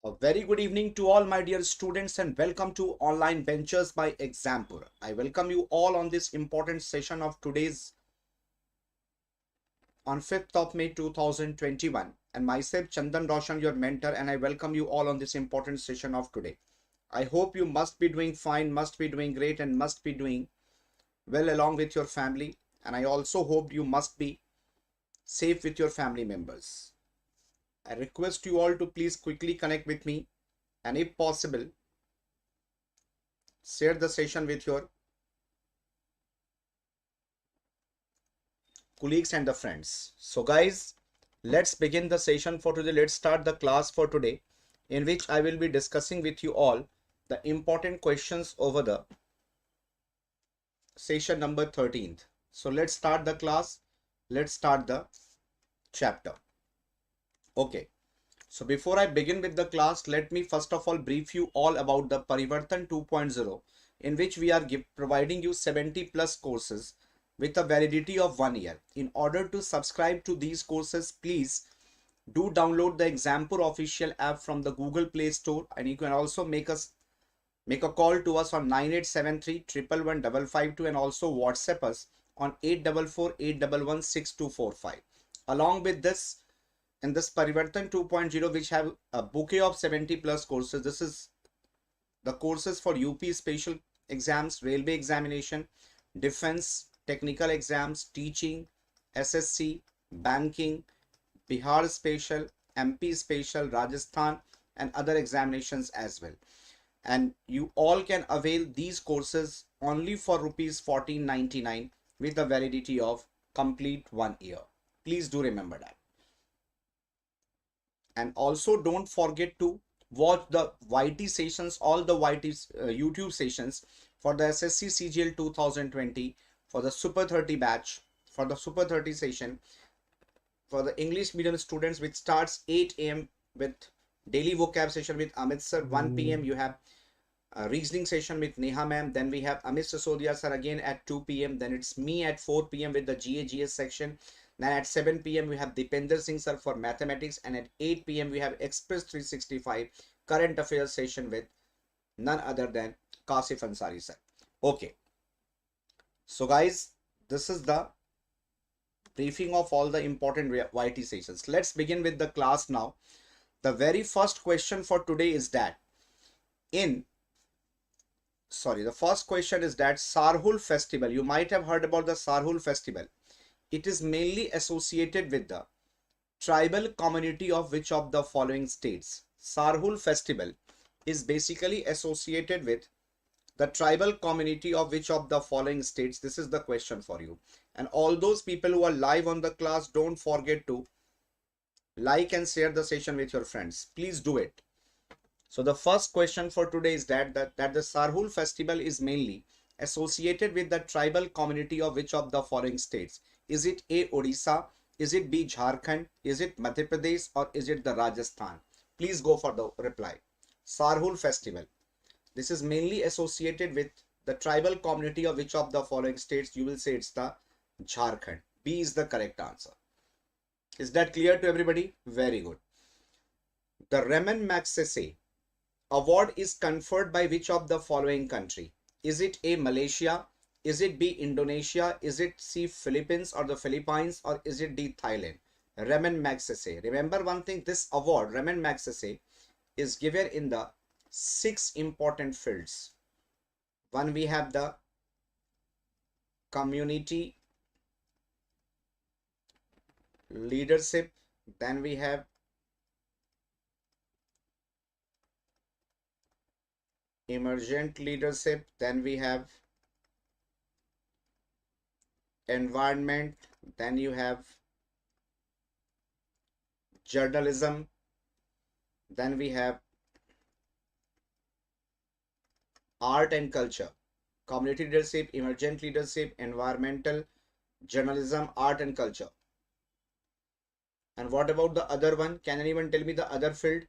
A very good evening to all my dear students and welcome to Online Ventures by Exampur. I welcome you all on this important session of today's on 5th of May 2021 and myself Chandan Raushan, your mentor, and I welcome you all on this important session of today. I hope you must be doing fine, must be doing great and must be doing well along with your family, and I also hope you must be safe with your family members. I request you all to please quickly connect with me and if possible share the session with your colleagues and the friends. So guys, let's begin the session for today. Let's start the class for today, in which I will be discussing with you all the important questions over the session number 13th. So let's start the class. Let's start the chapter. Okay. So before I begin with the class, let me first of all brief you all about the Parivartan 2.0, in which we are providing you 70 plus courses with a validity of 1 year. In order to subscribe to these courses, please do download the Exampur official app from the Google Play Store, and you can also make a call to us on 9873 111 552 and also WhatsApp us on 844 811 6245. Along with this, in this Parivartan 2.0, which have a bouquet of 70 plus courses, this is the courses for UP special exams, railway examination, defense, technical exams, teaching, SSC, banking, Bihar special, MP special, Rajasthan and other examinations as well. And you all can avail these courses only for rupees 1499 with a validity of complete 1 year. Please do remember that. And also don't forget to watch the YT sessions, all the YT YouTube sessions for the SSC CGL 2020, for the Super 30 batch, for the Super 30 session, for the English medium students, which starts 8 AM with daily vocab session with Amit sir. 1 PM you have a reasoning session with Neha ma'am. Then we have Amit Sasodia sir again at 2 PM. Then it's me at 4 PM with the GAGS section. Then at 7 PM we have Dipender Singh sir for mathematics, and at 8 PM we have Express 365 current affairs session with none other than Kasif Ansari sir. Okay. So guys, this is the briefing of all the important YT sessions. Let's begin with the class now. The very first question for today is that the first question is that Sarhul festival, you might have heard about the Sarhul festival. It is mainly associated with the tribal community of which of the following states? Sarhul festival is basically associated with the tribal community of which of the following states? This is the question for you. And all those people who are live on the class, don't forget to like and share the session with your friends. Please do it. So the first question for today is that the Sarhul festival is mainly associated with the tribal community of which of the following states? Is it A, Odisha? Is it B, Jharkhand? Is it Madhya Pradesh? Or is it the Rajasthan? Please go for the reply. Sarhul festival. This is mainly associated with the tribal community of which of the following states? You will say it's the Jharkhand. B is the correct answer. Is that clear to everybody? Very good. The Magsaysay Award is conferred by which of the following country? Is it A, Malaysia? Is it B, Indonesia? Is it C, Philippines or the Philippines? Or is it D, Thailand? Magsaysay. Remember one thing, this award, Magsaysay, is given in the 6 important fields. One, we have the community leadership. Then we have emergent leadership. Then we have environment. Then you have journalism. Then we have art and culture. Community leadership, emergent leadership, environmental, journalism, art and culture. And what about the other one? Can anyone tell me the other field?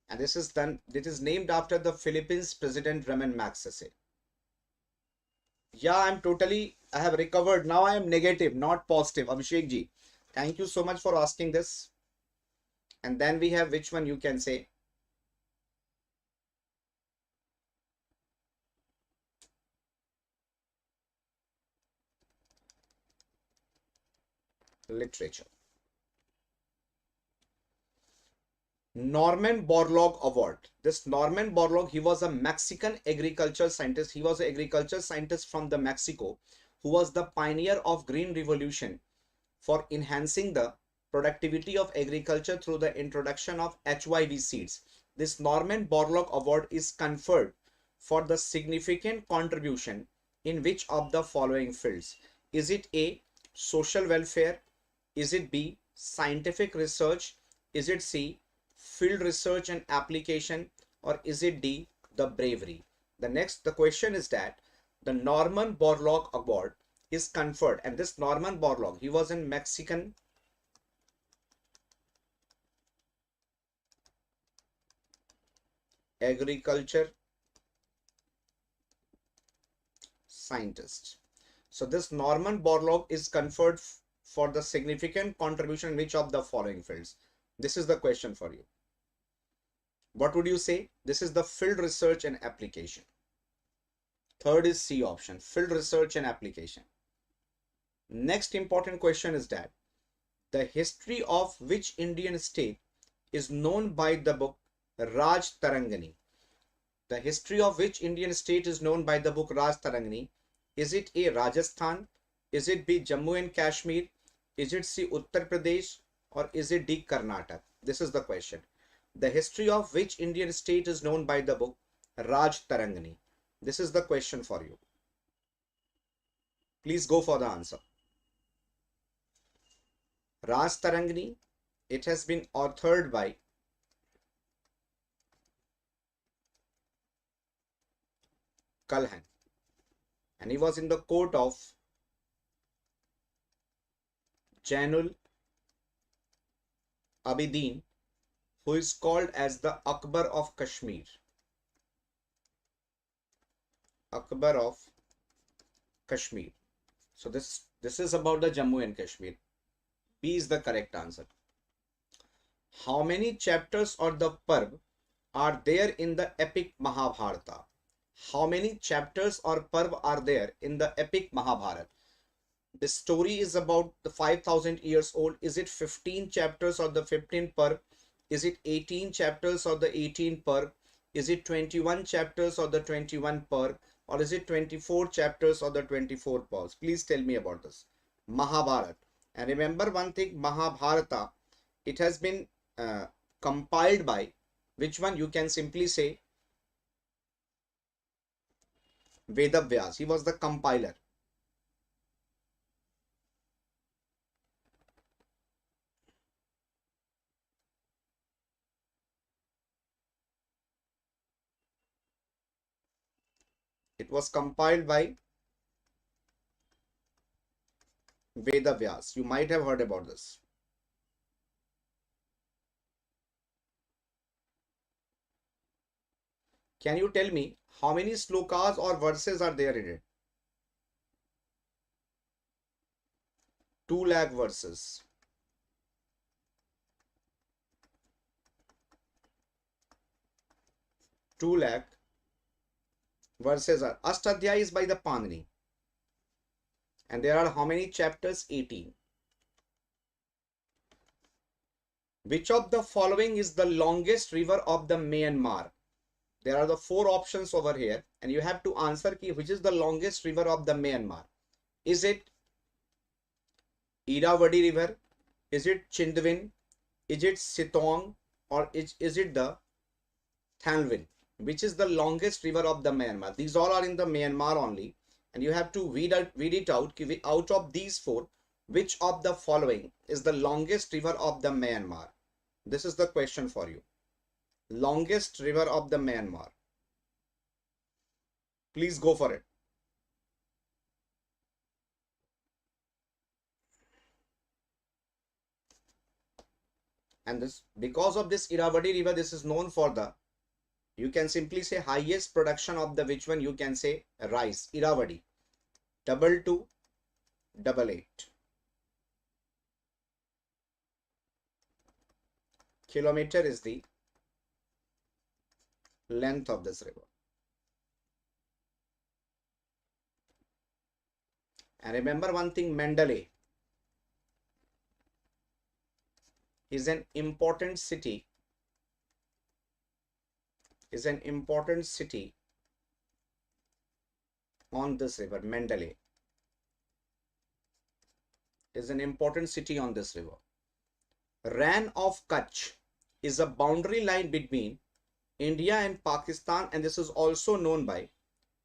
And this is named after the Philippines President Ramon Magsaysay. Yeah, I have recovered. Now I am negative, not positive. Abhishek ji, thank you so much for asking this. And then we have which one you can say? literature. Norman Borlaug Award. This Norman Borlaug, he was a Mexican agriculture scientist. He was an agriculture scientist from the Mexico who was the pioneer of Green Revolution for enhancing the productivity of agriculture through the introduction of HYV seeds. This Norman Borlaug Award is conferred for the significant contribution in which of the following fields? Is it A, social welfare? Is it B, scientific research? Is it C, field research and application? Or is it D, the bravery? The question is that the Norman Borlaug Award is conferred, and this Norman Borlaug, he was in Mexican agriculture scientist. So this Norman Borlaug is conferred for the significant contribution in which of the following fields? This is the question for you. What would you say? This is the field research and application. Third is C option, field research and application. Next important question is that the history of which Indian state is known by the book Rajatarangini? The history of which Indian state is known by the book Rajatarangini? Is it A, Rajasthan? Is it B, Jammu and Kashmir? Is it C, Uttar Pradesh? Or is it D, Karnataka? This is the question. The history of which Indian state is known by the book Rajatarangini? This is the question for you. Please go for the answer. Rajatarangini, it has been authored by Kalhan, and he was in the court of Jainul Abidin, who is called as the Akbar of Kashmir. Akbar of Kashmir. So this is about the Jammu and Kashmir. B is the correct answer. How many chapters or the Parv are there in the epic Mahabharata? How many chapters or Parv are there in the epic Mahabharata? The story is about the 5,000 years old. Is it 15 chapters or the 15 Parv? Is it 18 chapters or the 18 Parv? Is it 21 chapters or the 21 Parv? Or is it 24 chapters or the 24 Parvs? Please tell me about this. Mahabharata. And remember one thing, Mahabharata, it has been compiled by which one? You can simply say Vedavyas. He was the compiler. It was compiled by Vedavyas. You might have heard about this. Can you tell me how many slokas or verses are there in it? 2 lakh verses. Two lakh verses are. Ashtadhyaya is by the Panini. And there are how many chapters? 18. Which of the following is the longest river of the Myanmar? There are the 4 options over here, and you have to answer which is the longest river of the Myanmar. Is it Irrawaddy River? Is it Chindwin? Is it Sitong? Or is it the Thanlwin? Which is the longest river of the Myanmar? These all are in the Myanmar only, and you have to read it out of these 4, which of the following is the longest river of the Myanmar? This is the question for you. Longest river of the Myanmar. Please go for it. And this, because of this Irrawaddy river, this is known for the, you can simply say highest production of the which one? You can say rice, Irrawaddy. 2288 kilometer is the length of this river. And remember one thing, Mendeley. is an important city on this river. Mandalay is an important city on this river. Rann of Kutch is a boundary line between India and Pakistan, and this is also known by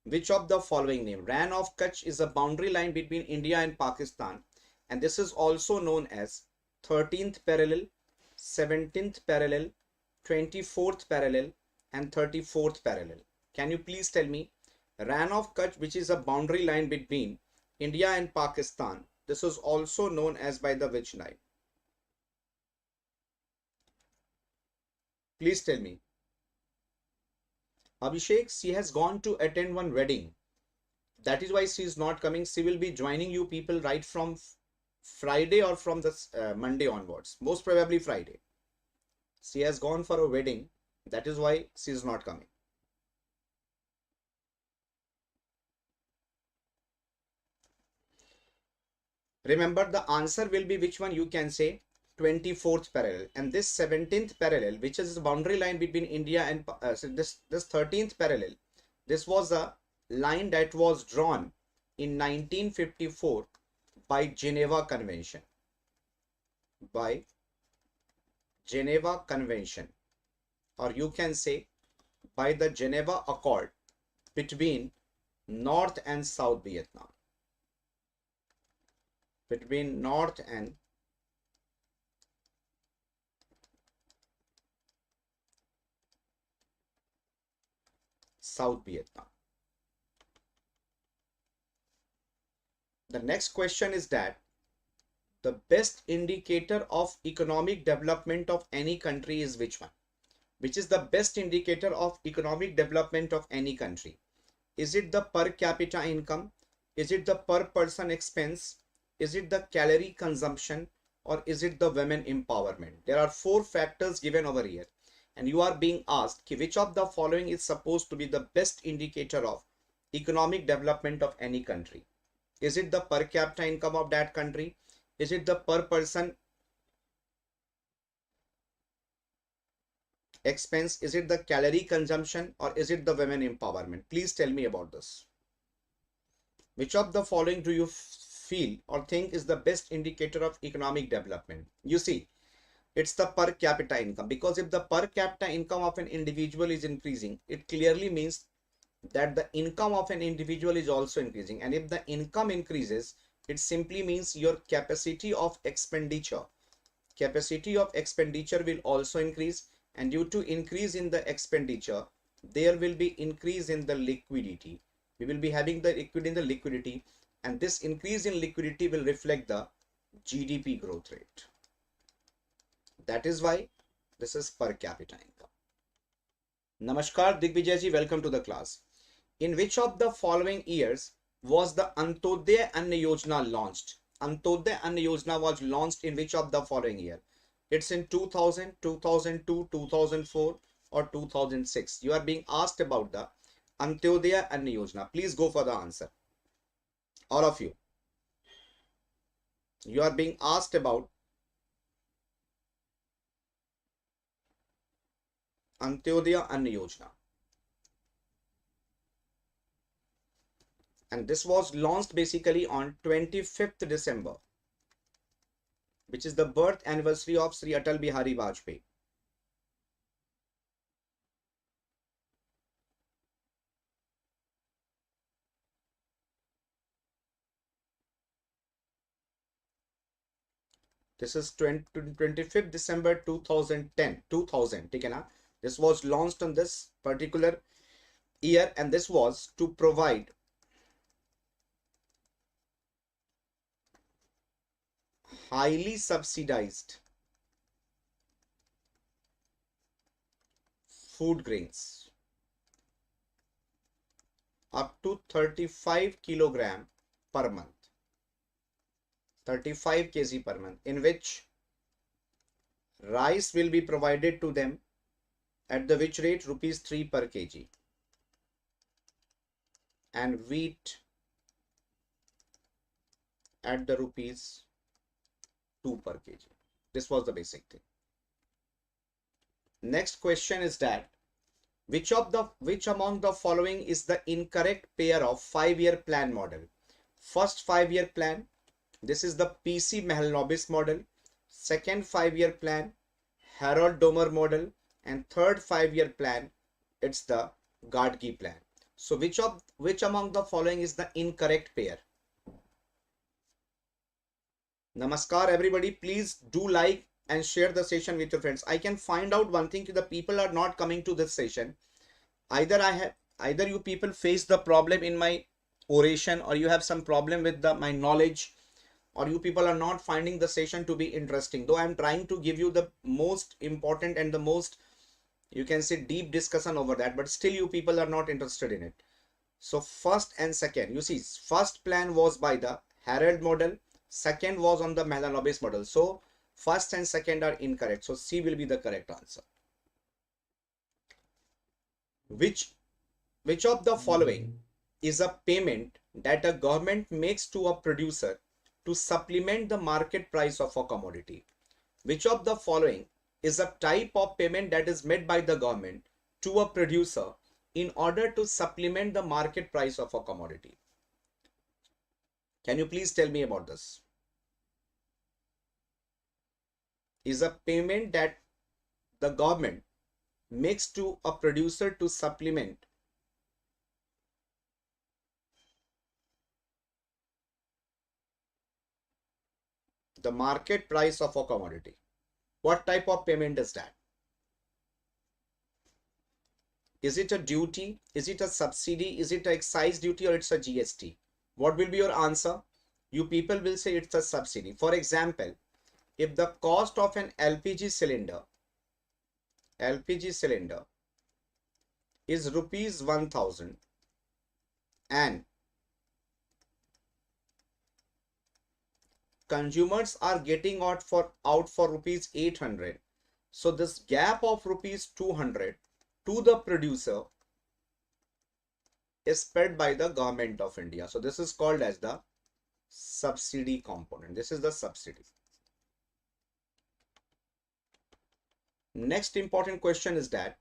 which of the following name? Rann of Kutch is a boundary line between India and Pakistan, and this is also known as 13th parallel, 17th parallel, 24th parallel, and 34th parallel. Can you please tell me Rann of Kutch, which is a boundary line between India and Pakistan, this is also known as by the which line? Please tell me. Abhishek, she has gone to attend one wedding. That is why she is not coming. She will be joining you people right from Friday or from the Monday onwards. Most probably Friday. She has gone for a wedding. That is why she is not coming. Remember, the answer will be which one you can say 24th parallel, and this 17th parallel, which is the boundary line between India and this 13th parallel, this was a line that was drawn in 1954 by Geneva Convention. By Geneva Convention, or you can say by the Geneva Accord between North and South Vietnam. Between North and South Vietnam. The next question is that the best indicator of economic development of any country is which one? Which is the best indicator of economic development of any country? Is it the per capita income? Is it the per person expense? Is it the calorie consumption? Or is it the women empowerment? There are 4 factors given over here, and you are being asked which of the following is supposed to be the best indicator of economic development of any country. Is it the per capita income of that country? Is it the per person expense? Is it the calorie consumption? Or is it the women empowerment? Please tell me about this. Which of the following do you feel or think is the best indicator of economic development? You see, it's the per capita income, because if the per capita income of an individual is increasing, it clearly means that the income of an individual is also increasing, and if the income increases, it simply means your capacity of expenditure will also increase, and due to increase in the expenditure, there will be increase in the liquidity. We will be having the liquidity, and this increase in liquidity will reflect the GDP growth rate. That is why this is per capita income. Namaskar Digvijay ji, welcome to the class. In which of the following years was the Antyodaya Anna Yojana launched? Antyodaya Anna Yojana was launched in which of the following year? It's in 2000, 2002, 2004 or 2006. You are being asked about the Antyodaya Anna Yojana. Please go for the answer. All of you. You are being asked about Antyodaya Anna Yojana. And this was launched basically on 25th December, which is the birth anniversary of Sri Atal Bihari Vajpayee. This is 25th December 2010. 2000. This was launched on this particular year, and this was to provide highly subsidized food grains up to 35 kilogram per month. 35 kg per month, in which rice will be provided to them at the which rate rupees 3 per kg, and wheat at the rupees 2 per kg. This was the basic thing. Next question is that which among the following is the incorrect pair of 5-year plan model? First 5-year plan, this is the PC Mahalanobis model. Second 5-year plan, Harold Domer model, and third 5-year plan, it's the Gadgi plan. So which among the following is the incorrect pair? Namaskar everybody, please do like and share the session with your friends. I can find out one thing, the people are not coming to this session. Either you people face the problem in my oration, or you have some problem with my knowledge, or you people are not finding the session to be interesting. Though I am trying to give you the most important and the most, you can say, deep discussion over that, but still you people are not interested in it. So first and second, you see, first plan was by the Harold model, second was on the Mahalanobis model. So first and second are incorrect. So C will be the correct answer. Which of the following is a payment that a government makes to a producer to supplement the market price of a commodity? Which of the following is a type of payment that is made by the government to a producer in order to supplement the market price of a commodity? Can you please tell me about this? Is a payment that the government makes to a producer to supplement the market price of a commodity. What type of payment is that? Is it a duty? Is it a subsidy? Is it an excise duty, or it's a GST? What will be your answer? You people will say it's a subsidy. For example, if the cost of an LPG cylinder is rupees 1000 and consumers are getting out for rupees 800, so this gap of rupees 200 to the producer is paid by the government of India. So this is called as the subsidy component. This is the subsidy. Next important question is that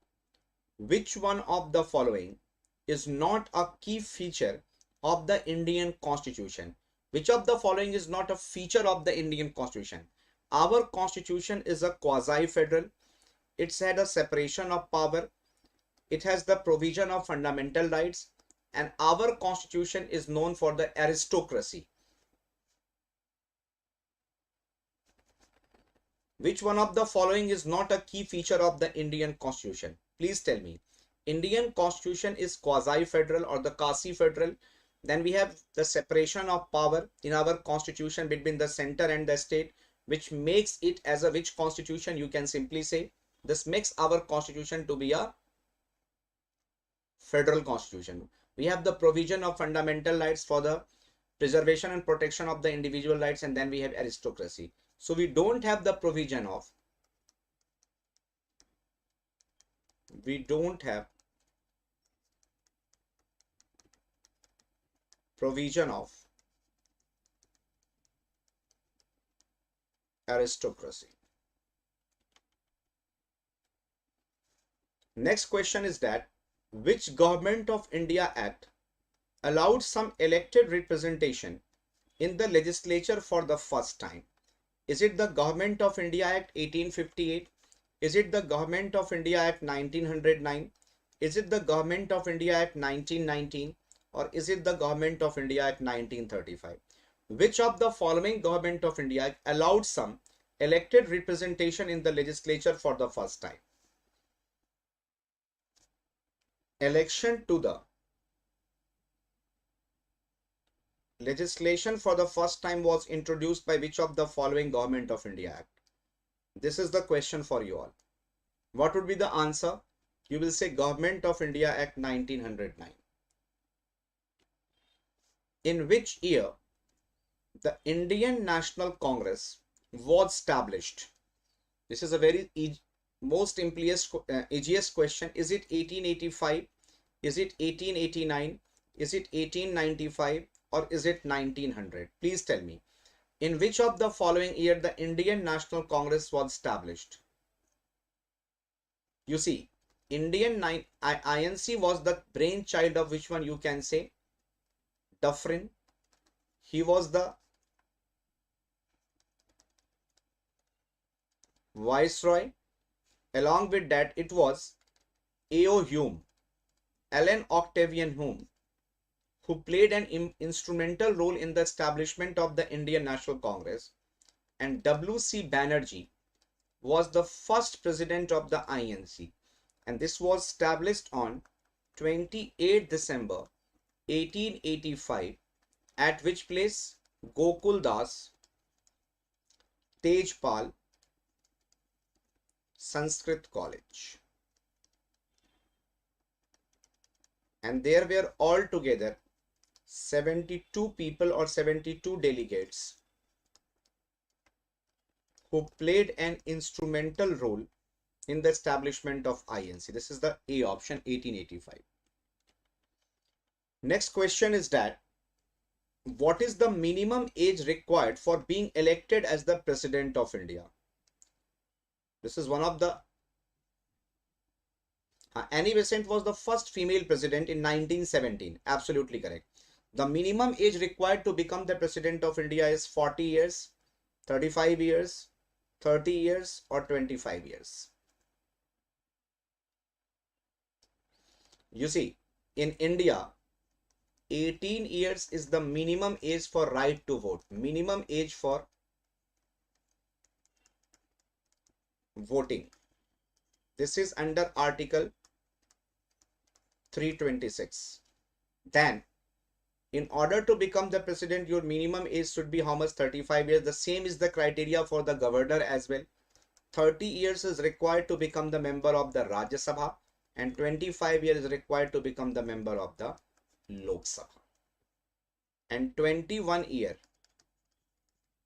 which one of the following is not a key feature of the Indian Constitution? Which of the following is not a feature of the Indian Constitution? Our Constitution is a quasi-federal. It's had a separation of power. It has the provision of fundamental rights. And our Constitution is known for the aristocracy. Which one of the following is not a key feature of the Indian Constitution? Please tell me. Indian Constitution is quasi-federal or the quasi-federal. Then we have the separation of power in our Constitution between the center and the state, which makes it as a which Constitution? You can simply say this makes our Constitution to be a federal Constitution. We have the provision of fundamental rights for the preservation and protection of the individual rights, and then we have aristocracy. So we don't have the provision of aristocracy. Next question is that which Government of India Act allowed some elected representation in the legislature for the first time? Is it the Government of India Act 1858? Is it the Government of India Act 1909? Is it the Government of India Act 1919? Or is it the Government of India Act 1935? Which of the following Government of India Act allowed some elected representation in the legislature for the first time? Election to the legislation for the first time was introduced by which of the following Government of India Act? This is the question for you all. What would be the answer? You will say Government of India Act 1909. In which year the Indian National Congress was established? This is a very most easiest question. Is it 1885? Is it 1889? Is it 1895? Or is it 1900? Please tell me. In which of the following year the Indian National Congress was established? You see, INC was the brainchild of which one you can say? Dufferin. He was the viceroy. Along with that, it was A.O. Hume, Alan Octavian Hume, who played an instrumental role in the establishment of the Indian National Congress, and W.C. Banerjee was the first president of the INC, and this was established on 28 December 1885 at which place? Gokul Das Tejpal Sanskrit College. And there were altogether 72 people or 72 delegates who played an instrumental role in the establishment of INC. This is the A option, 1885. Next question is that what is the minimum age required for being elected as the President of India? This is one of the Annie Besant was the first female president in 1917. Absolutely correct. The minimum age required to become the President of India is 40 years, 35 years, 30 years or 25 years. You see, in India, 18 years is the minimum age for right to vote. Minimum age for voting. This is under Article 326. Then, in order to become the president, your minimum age should be how much? 35 years. The same is the criteria for the governor as well. 30 years is required to become the member of the Rajya Sabha, and 25 years is required to become the member of the Lok Sabha. And 21 year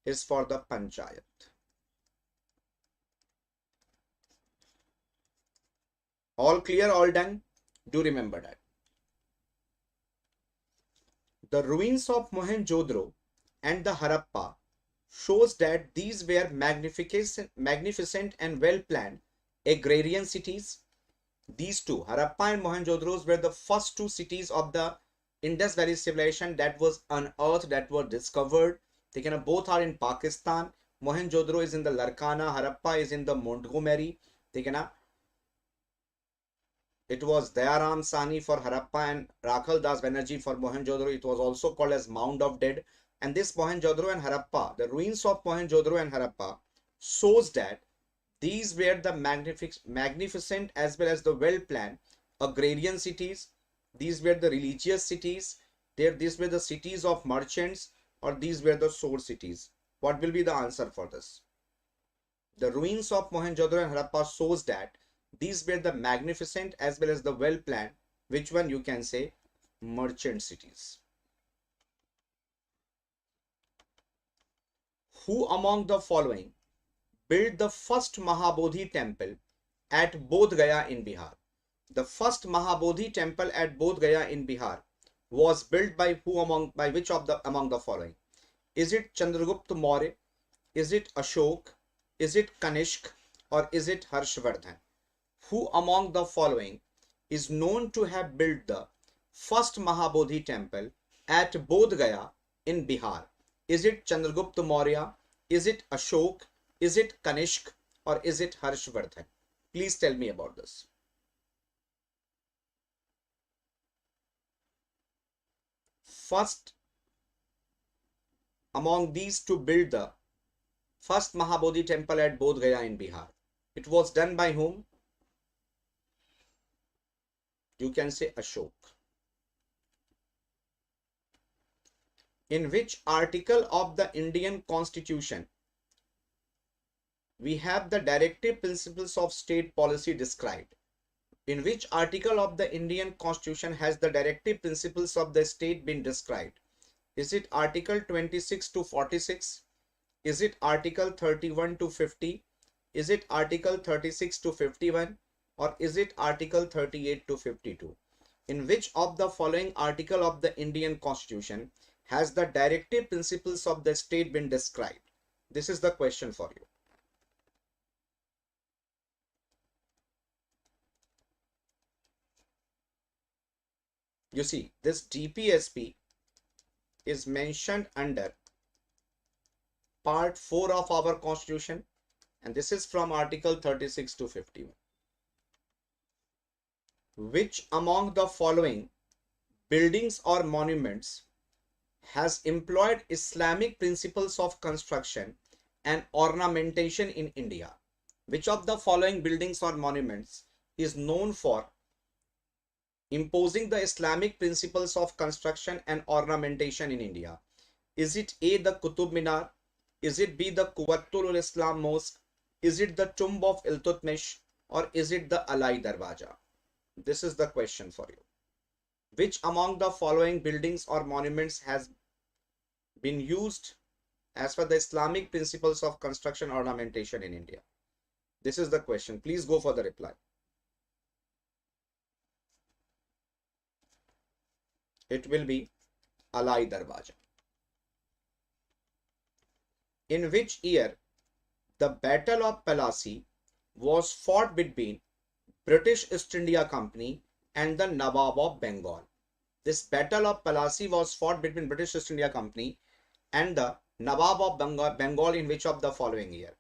is for the Panchayat. All clear, all done? Do remember that. The ruins of Mohenjodaro and the Harappa shows that these were magnificent and well-planned agrarian cities. These two, Harappa and Mohenjodaro, were the first two cities of the Indus Valley civilization that was unearthed, that were discovered. They both are in Pakistan. Mohenjodaro is in the Larkana, Harappa is in the Montgomery. It was Dayaram Sani for Harappa and Rakhal Das Banerjee for Mohenjodaro. It was also called as Mound of Dead. And this Mohenjodaro and Harappa, the ruins of Mohenjodaro and Harappa, shows that these were the magnificent as well as the well-planned agrarian cities. These were the religious cities. These were the cities of merchants, or these were the sword cities. What will be the answer for this? The ruins of Mohenjodaro and Harappa shows that these were the magnificent as well as the well-planned, which one you can say, merchant cities. Who among the following built the first Mahabodhi temple at Bodh Gaya in Bihar? The first Mahabodhi temple at Bodh Gaya in Bihar was built by which of the among the following? Is it Chandragupta Maurya? Is it Ashok? Is it Kanishk? Or is it Harshvardhan? Who among the following is known to have built the first Mahabodhi temple at Bodh Gaya in Bihar? Is it Chandragupta Maurya? Is it Ashok? Is it Kanishk? Or is it Harshvardhan? Please tell me about this. First among these to build the first Mahabodhi temple at Bodh Gaya in Bihar. It was done by whom? You can say Ashok. In which article of the Indian Constitution we have the directive principles of state policy described? In which article of the Indian Constitution has the directive principles of the state been described? Is it Article 26 to 46? Is it Article 31 to 50? Is it Article 36 to 51? Or is it Article 38 to 52? In which of the following article of the Indian Constitution has the directive principles of the state been described? This is the question for you. You see, this DPSP is mentioned under Part 4 of our Constitution, and this is from Article 36 to 51. Which among the following buildings or monuments has employed Islamic principles of construction and ornamentation in India? Which of the following buildings or monuments is known for imposing the Islamic principles of construction and ornamentation in India? Is it A, the Qutub Minar? Is it B, the Quwwatul Islam Mosque? Is it the Tomb of Iltutmish? Or is it the Alai Darwaja? This is the question for you. Which among the following buildings or monuments has been used as per the Islamic principles of construction ornamentation in India? This is the question. Please go for the reply. It will be Alai Darwaja. In which year the Battle of Plassey was fought between British East India Company and the Nawab of Bengal? This Battle of Plassey was fought between British East India Company and the Nawab of Bengal in which of the following year?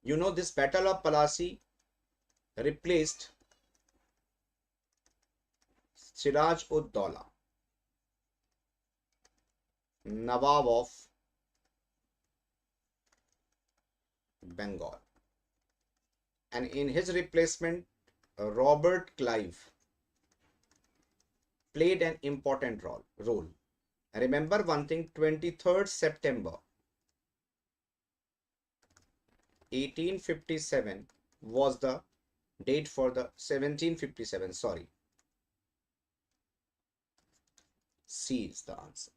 You know, this Battle of Plassey replaced Siraj-ud-Dawla, Nawab of Bengal, and in his replacement Robert Clive played an important role. Remember one thing, 23rd September 1857 was the date for the 1757, sorry. C is the answer.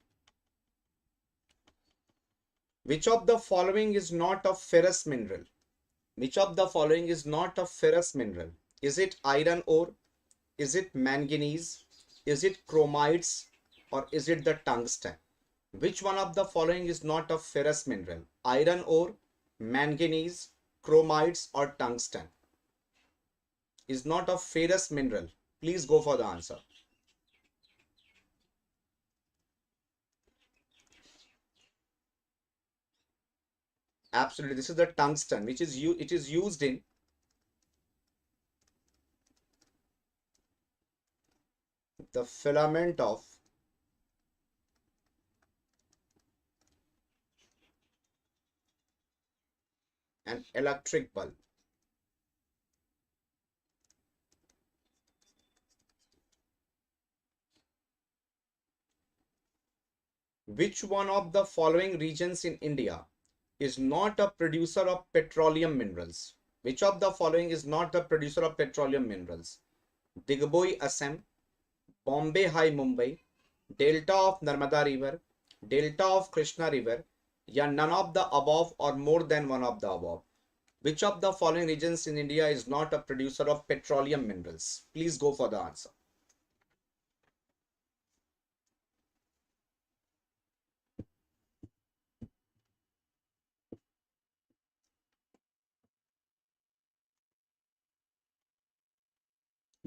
Which of the following is not a ferrous mineral? Which of the following is not a ferrous mineral? Is it iron ore? Is it manganese? Is it chromides? Or is it the tungsten? Which one of the following is not a ferrous mineral? Iron ore, manganese, chromides, or tungsten? Is not a ferrous mineral. Please go for the answer. Absolutely, this is the tungsten, which is used in the filament of an electric bulb. Which one of the following regions in India is not a producer of petroleum minerals? Which of the following is not the producer of petroleum minerals? Digboi, Assam, Bombay High, Mumbai, Delta of Narmada River, Delta of Krishna River, ya none of the above or more than one of the above? Which of the following regions in India is not a producer of petroleum minerals? Please go for the answer.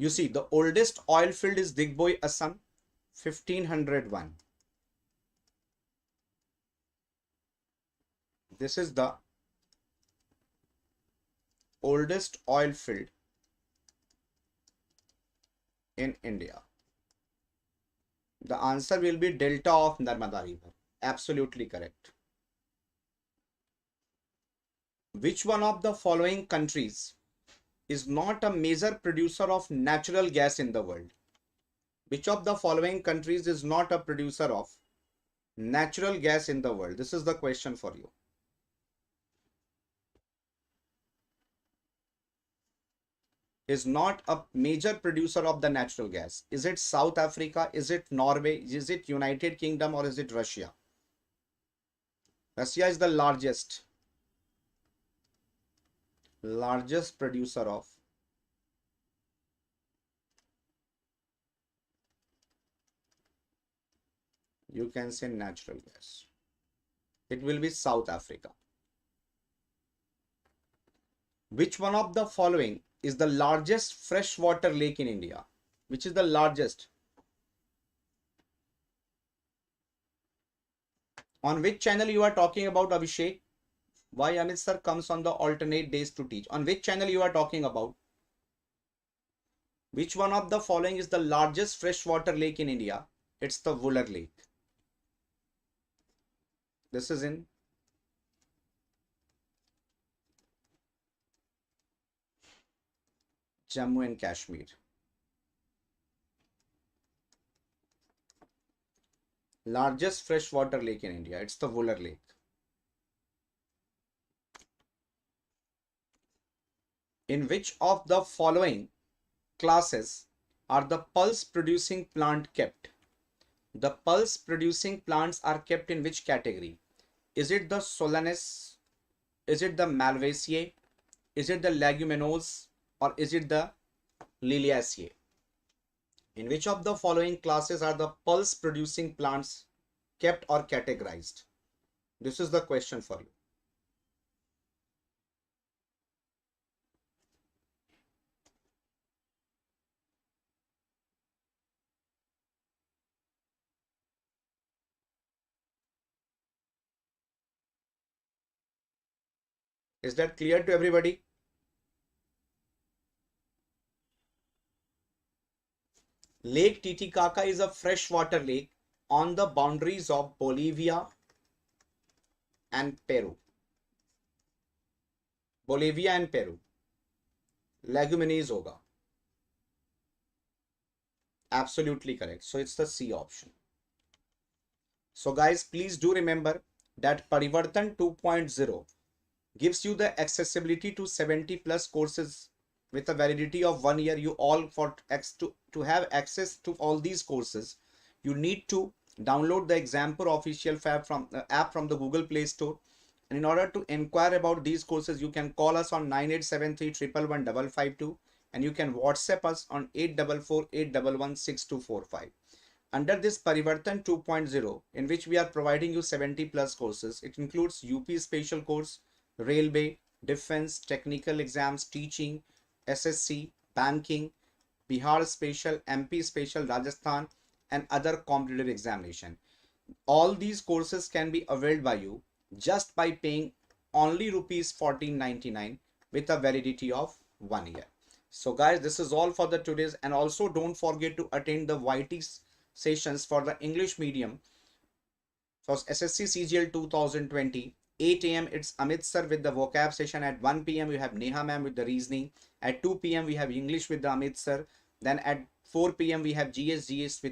You see, the oldest oil field is Digboi, Assam, 1501. This is the oldest oil field in India. The answer will be Delta of Narmada River. Absolutely correct. Which one of the following countries is not a major producer of natural gas in the world? Which of the following countries is not a producer of natural gas in the world? This is the question for you. Is not a major producer of the natural gas. Is it South Africa? Is it Norway? Is it United Kingdom? Or is it Russia? Russia is the largest producer of you can say natural gas. It will be South Africa. Which one of the following is the largest freshwater lake in India? Which is the largest? On which channel you are talking about, Abhishek? Why Amit sir comes on the alternate days to teach? On which channel you are talking about? Which one of the following is the largest freshwater lake in India? It's the Wular Lake. This is in Jammu and Kashmir. Largest freshwater lake in India. It's the Wular Lake. In which of the following classes are the pulse producing plant kept? The pulse producing plants are kept in which category? Is it the Solanaceae? Is it the Malvaceae? Is it the Leguminose? Or is it the Liliaceae? In which of the following classes are the pulse producing plants kept or categorized? This is the question for you. Is that clear to everybody? Lake Titicaca is a freshwater lake on the boundaries of Bolivia and Peru. Bolivia and Peru. Leguminous hoga. Absolutely correct. So it's the C option. So guys, please do remember that Parivartan 2.0 gives you the accessibility to 70 plus courses with a validity of 1 year. You all to have access to all these courses, you need to download the Exampur official app from the Google Play Store. And in order to inquire about these courses, you can call us on 9873 111 552 and you can WhatsApp us on 844 811 6245. Under this Parivartan 2.0, in which we are providing you 70 plus courses, it includes UP special course, railway, defense, technical exams, teaching, SSC, banking, Bihar special, MP special, Rajasthan, and other competitive examination. All these courses can be availed by you just by paying only rupees 14.99 with a validity of 1 year. So guys, this is all for the today's, and also don't forget to attend the YT sessions for the English medium for SSC CGL 2020. 8 a.m. it's Amit sir with the vocab session. At 1 p.m. we have Neha ma'am with the reasoning. At 2 p.m. we have English with the Amit sir. Then at 4 p.m. we have GS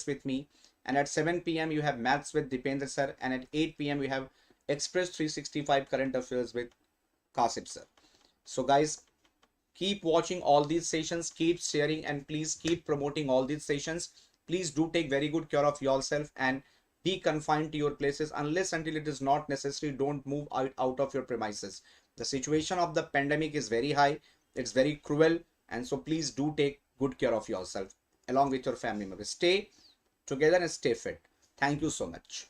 with me. And at 7 p.m. you have maths with Dipendra sir. And at 8 p.m. we have Express 365 current affairs with Kasip sir. So guys, keep watching all these sessions, keep sharing, and please keep promoting all these sessions. Please do take very good care of yourself and be confined to your places unless until it is not necessary. Don't move out of your premises. The situation of the pandemic is very high. It's very cruel. And so please do take good care of yourself along with your family members. Stay together and stay fit. Thank you so much.